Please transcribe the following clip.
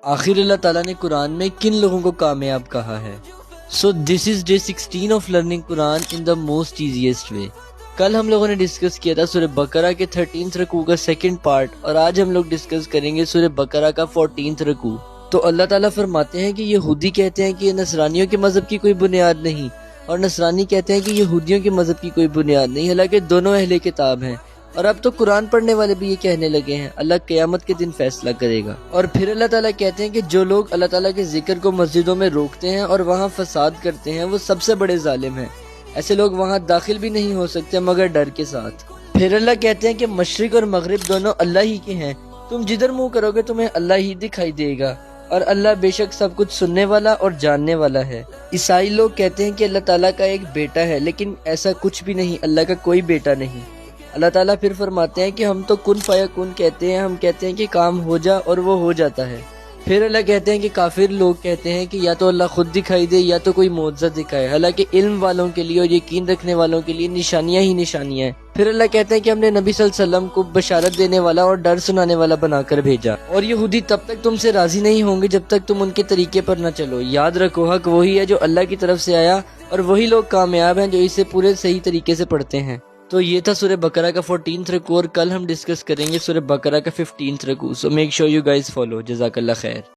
آخر اللہ تعالیٰ نے قرآن میں کن لوگوں کو کامیاب کہا ہے؟ So this is day 16 of learning Quran in the most easiest way. کل ہم لوگوں نے ڈسکس کیا تھا سورہ بقرہ کے 13th رکوع کا سیکنڈ پارٹ، اور آج ہم لوگ ڈسکس کریں گے سورہ بقرہ کا 14th رکوع۔ تو اللہ تعالیٰ فرماتے ہیں کہ یہودی کہتے ہیں کہ یہ نصرانیوں کے مذہب کی کوئی بنیاد نہیں، اور نصرانی کہتے ہیں کہ یہودیوں کے مذہب کی کوئی بنیاد نہیں، حالانکہ دونوں اہل کتاب ہیں۔ اور اب تو قرآن پڑھنے والے بھی یہ کہنے لگے ہیں، اللہ قیامت کے دن فیصلہ کرے گا۔ اور پھر اللہ تعالیٰ کہتے ہیں کہ جو لوگ اللہ تعالیٰ کے ذکر کو مسجدوں میں روکتے ہیں اور وہاں فساد کرتے ہیں وہ سب سے بڑے ظالم ہیں، ایسے لوگ وہاں داخل بھی نہیں ہو سکتے مگر ڈر کے ساتھ۔ پھر اللہ کہتے ہیں کہ مشرق اور مغرب دونوں اللہ ہی کے ہیں، تم جدھر منہ کرو گے تمہیں اللہ ہی دکھائی دے گا، اور اللہ بے شک سب کچھ سننے والا اور جاننے والا ہے۔ عیسائی لوگ کہتے ہیں کہ اللہ تعالیٰ کا ایک بیٹا ہے، لیکن ایسا کچھ بھی نہیں، اللہ کا کوئی بیٹا نہیں۔ اللہ تعالیٰ پھر فرماتے ہیں کہ ہم تو کن فیکون کہتے ہیں، ہم کہتے ہیں کہ کام ہو جا اور وہ ہو جاتا ہے۔ پھر اللہ کہتے ہیں کہ کافر لوگ کہتے ہیں کہ یا تو اللہ خود دکھائی دے یا تو کوئی معجزہ دکھائے، حالانکہ علم والوں کے لیے اور یقین رکھنے والوں کے لیے نشانیاں ہی نشانیاں ہیں۔ پھر اللہ کہتے ہیں کہ ہم نے نبی صلی اللہ علیہ وسلم کو بشارت دینے والا اور ڈر سنانے والا بنا کر بھیجا، اور یہودی تب تک تم سے راضی نہیں ہوں گے جب تک تم ان کے طریقے پر نہ چلو۔ یاد رکھو حق وہی ہے جو اللہ کی طرف سے آیا، اور وہی لوگ کامیاب ہیں جو اسے پورے صحیح طریقے سے پڑھتے ہیں۔ تو یہ تھا سورہ بقرہ کا 14th رکوع، اور کل ہم ڈسکس کریں گے سورہ بقرہ کا 15th رکوع۔ So make sure you guys follow. جزاک اللہ خیر۔